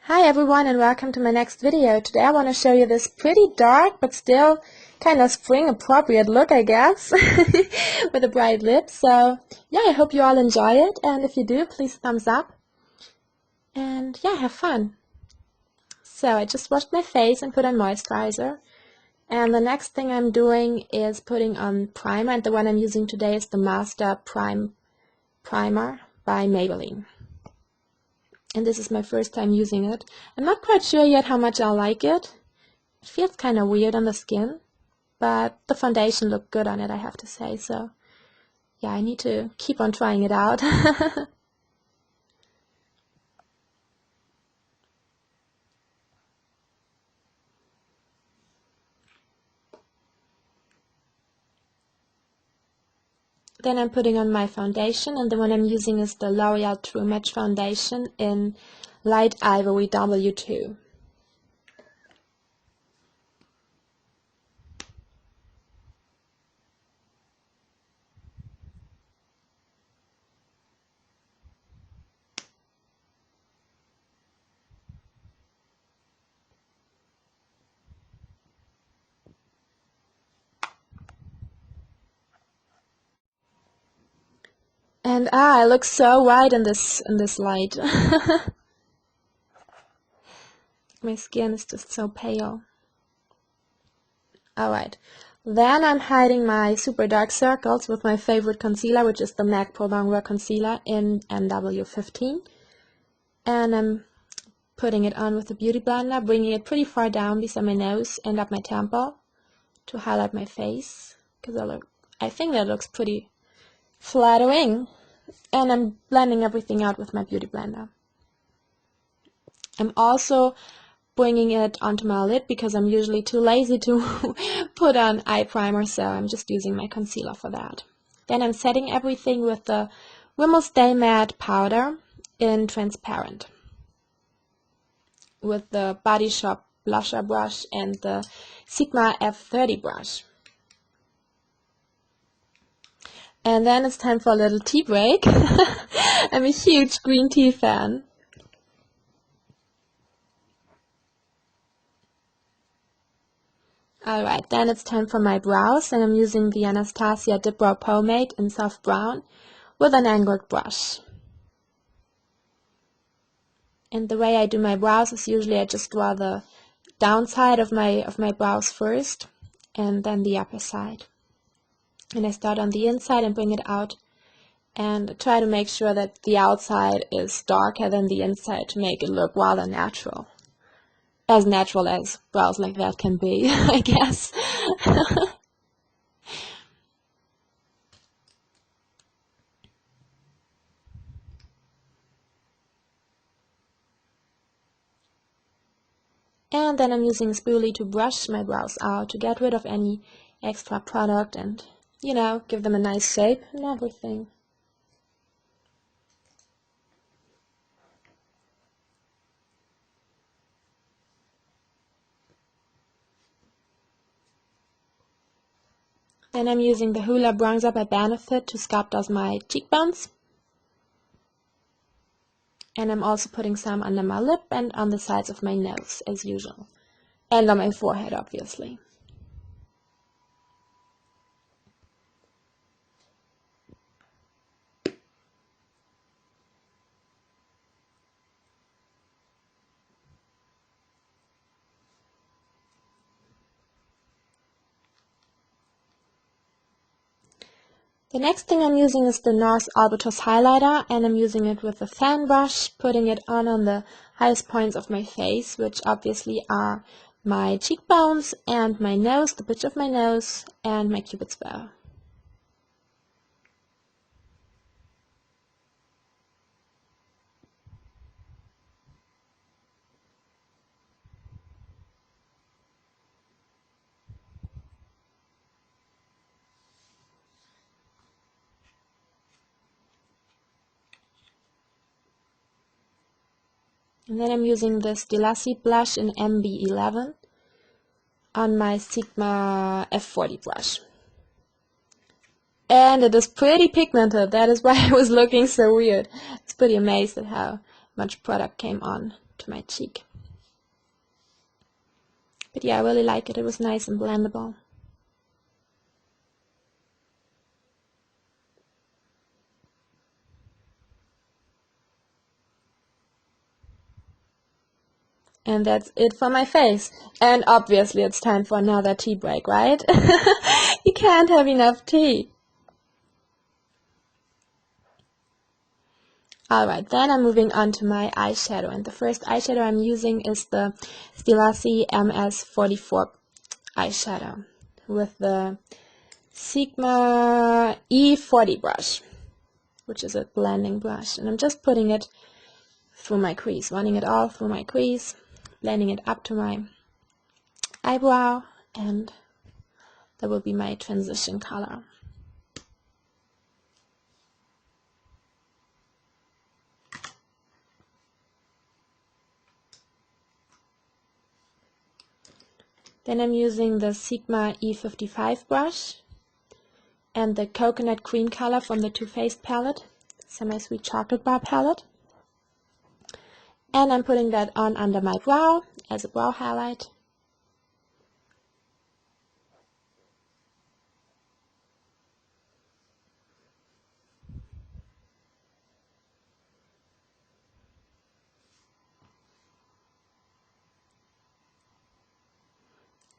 Hi everyone and welcome to my next video. Today I want to show you this pretty dark but still kind of spring appropriate look, I guess, with a bright lip. So yeah, I hope you all enjoy it, and if you do, please thumbs up and yeah, have fun. So I just washed my face and put on moisturizer, and the next thing I'm doing is putting on primer, and the one I'm using today is the Master Primer by Maybelline. And this is my first time using it. I'm not quite sure yet how much I'll like it. It feels kind of weird on the skin, but the foundation looked good on it, I have to say. So yeah, I need to keep on trying it out. Then I'm putting on my foundation, and the one I'm using is the L'Oreal True Match Foundation in Light Ivory W2. And I look so white in this light. My skin is just so pale. Alright, then I'm hiding my super dark circles with my favorite concealer, which is the MAC Pro Longwear Concealer in NW15. And I'm putting it on with a beauty blender, bringing it pretty far down beside my nose and up my temple to highlight my face, because I think that looks pretty flattering. And I'm blending everything out with my beauty blender. I'm also bringing it onto my lid because I'm usually too lazy to put on eye primer, so I'm just using my concealer for that. Then I'm setting everything with the Rimmel Stay Matte powder in transparent with the Body Shop blusher brush and the Sigma F30 brush. And then it's time for a little tea break. I'm a huge green tea fan. Alright, then it's time for my brows, and I'm using the Anastasia Dipbrow Pomade in soft brown with an angled brush. And the way I do my brows is usually I just draw the downside of my brows first, and then the upper side. And I start on the inside and bring it out, and try to make sure that the outside is darker than the inside to make it look rather natural. As natural as brows like that can be, I guess. And then I'm using a spoolie to brush my brows out to get rid of any extra product and, you know, give them a nice shape and everything. Then I'm using the Hoola bronzer by Benefit to sculpt out my cheekbones. And I'm also putting some under my lip and on the sides of my nose, as usual. And on my forehead, obviously. The next thing I'm using is the NARS Albatross highlighter, and I'm using it with a fan brush, putting it on the highest points of my face, which obviously are my cheekbones and my nose, the bridge of my nose, and my cupid's bow. And then I'm using the Stilazzi blush in MB11 on my Sigma F40 brush. And it is pretty pigmented, that is why it was looking so weird. I was pretty amazed at how much product came on to my cheek. But yeah, I really like it. It was nice and blendable. And that's it for my face. And obviously it's time for another tea break, right? You can't have enough tea. Alright, then I'm moving on to my eyeshadow. And the first eyeshadow I'm using is the Stilazzi MS44 eyeshadow with the Sigma E40 brush, which is a blending brush. And I'm just putting it through my crease, running it all through my crease, blending it up to my eyebrow, and that will be my transition color. Then I'm using the Sigma E55 brush and the coconut cream color from the Too Faced palette, Semi-Sweet Chocolate Bar palette. And I'm putting that on under my brow as a brow highlight.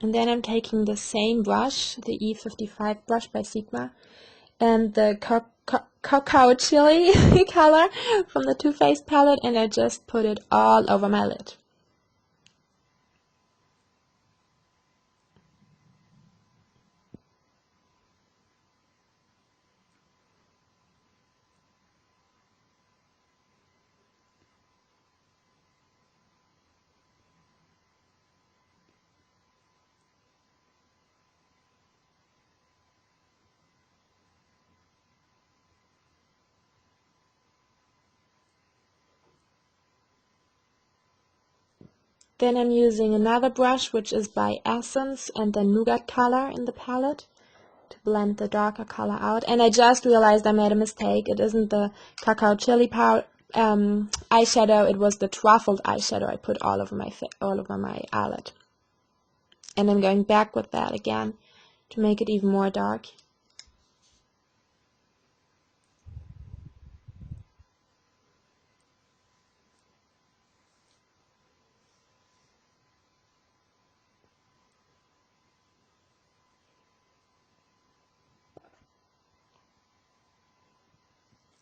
And then I'm taking the same brush, the E55 brush by Sigma, and the cacao chili color from the Too Faced palette, and I just put it all over my lid. Then I'm using another brush, which is by Essence, and the Nougat color in the palette to blend the darker color out. And I just realized I made a mistake. It isn't the cacao chili eyeshadow. It was the Truffled eyeshadow I put all over my eyelid. And I'm going back with that again to make it even more dark.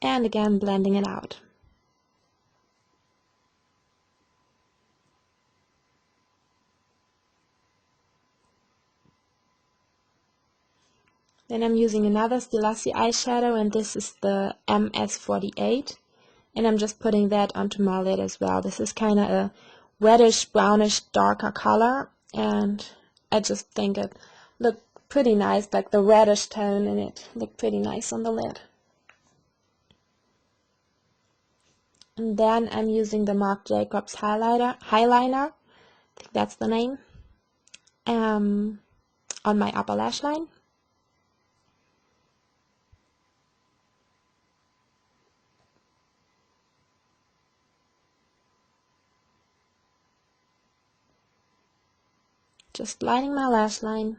And again blending it out. Then I'm using another Stilazzi eyeshadow, and this is the MS48, and I'm just putting that onto my lid as well. This is kind of a reddish, brownish, darker color, and I just think it looked pretty nice, like the reddish tone in it looked pretty nice on the lid. And then I'm using the Marc Jacobs Highliner, I think that's the name, on my upper lash line. Just lining my lash line,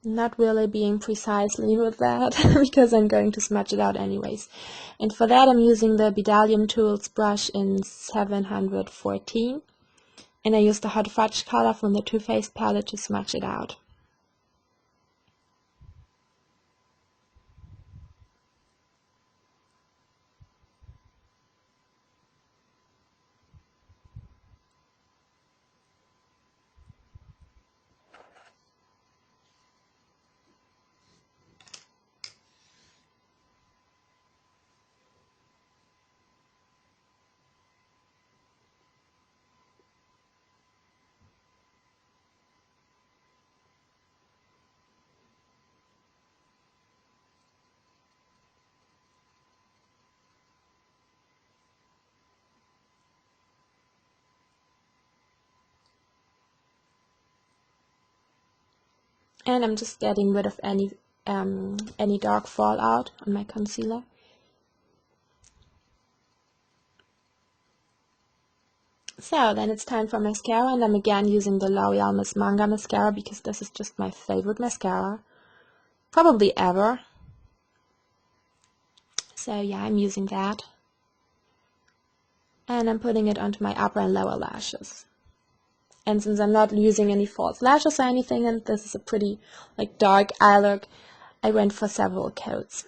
not really being precisely with that because I'm going to smudge it out anyways. And for that I'm using the Bdellium Tools brush in 714, and I use the Hot Fudge color from the Too Faced palette to smudge it out. And I'm just getting rid of any dark fallout on my concealer. So then it's time for mascara, and I'm again using the L'Oreal Miss Manga mascara because this is just my favorite mascara, probably ever. So yeah, I'm using that. And I'm putting it onto my upper and lower lashes. And since I'm not using any false lashes or anything, and this is a pretty like dark eye look, I went for several coats.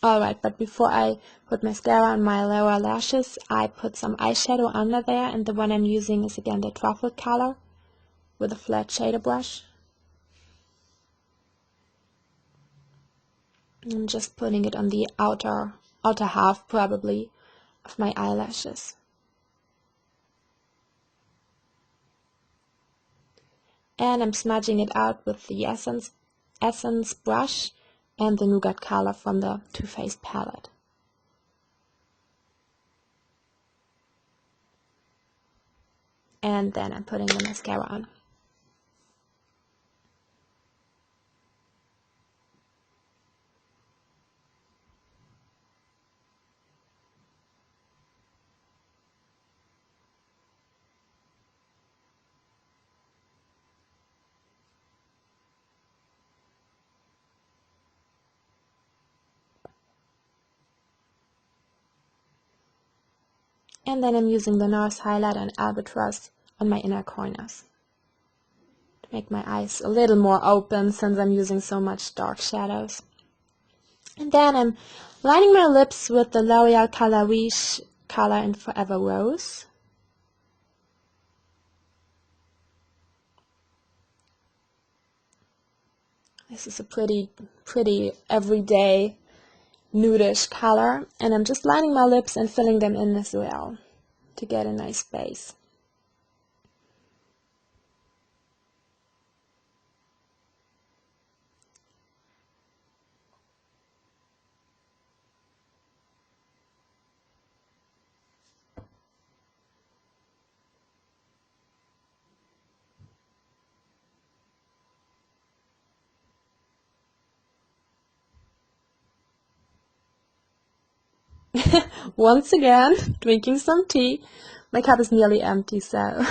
Alright, but before I put mascara on my lower lashes, I put some eyeshadow under there, and the one I'm using is again the Truffled color with a flat shader brush. I'm just putting it on the outer half, probably, of my eyelashes. And I'm smudging it out with the Essence brush and the Nougat color from the Too Faced palette. And then I'm putting the mascara on. And then I'm using the NARS highlighter and Albatross on my inner corners to make my eyes a little more open since I'm using so much dark shadows. And then I'm lining my lips with the L'Oreal color Riche color in Forever Rose. This is a pretty everyday nudish color, and I'm just lining my lips and filling them in as well to get a nice base. Once again, drinking some tea. My cup is nearly empty, so.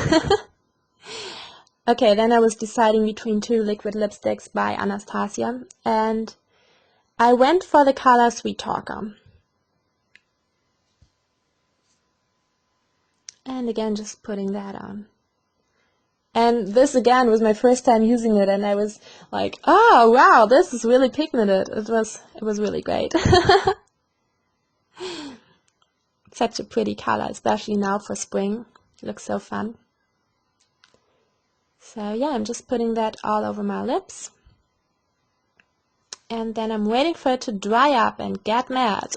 Okay, then I was deciding between two liquid lipsticks by Anastasia, and I went for the color Sweet Talker. And again, just putting that on. And this again was my first time using it, and I was like, oh wow, this is really pigmented. It was really great. Such a pretty color, especially now for spring. It looks so fun. So yeah, I'm just putting that all over my lips. And then I'm waiting for it to dry up and get mad.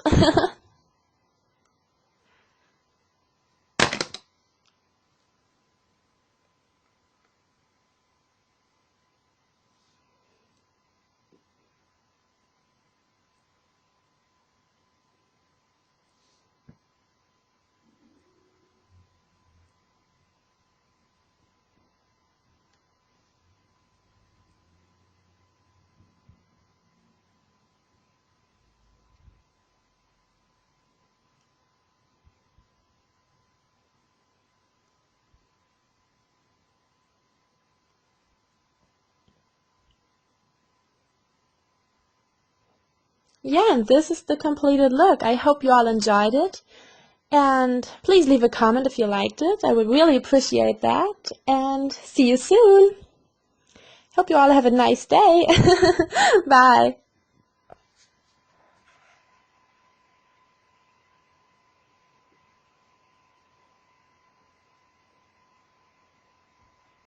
Yeah, and this is the completed look. I hope you all enjoyed it. And please leave a comment if you liked it. I would really appreciate that. And see you soon. Hope you all have a nice day. Bye.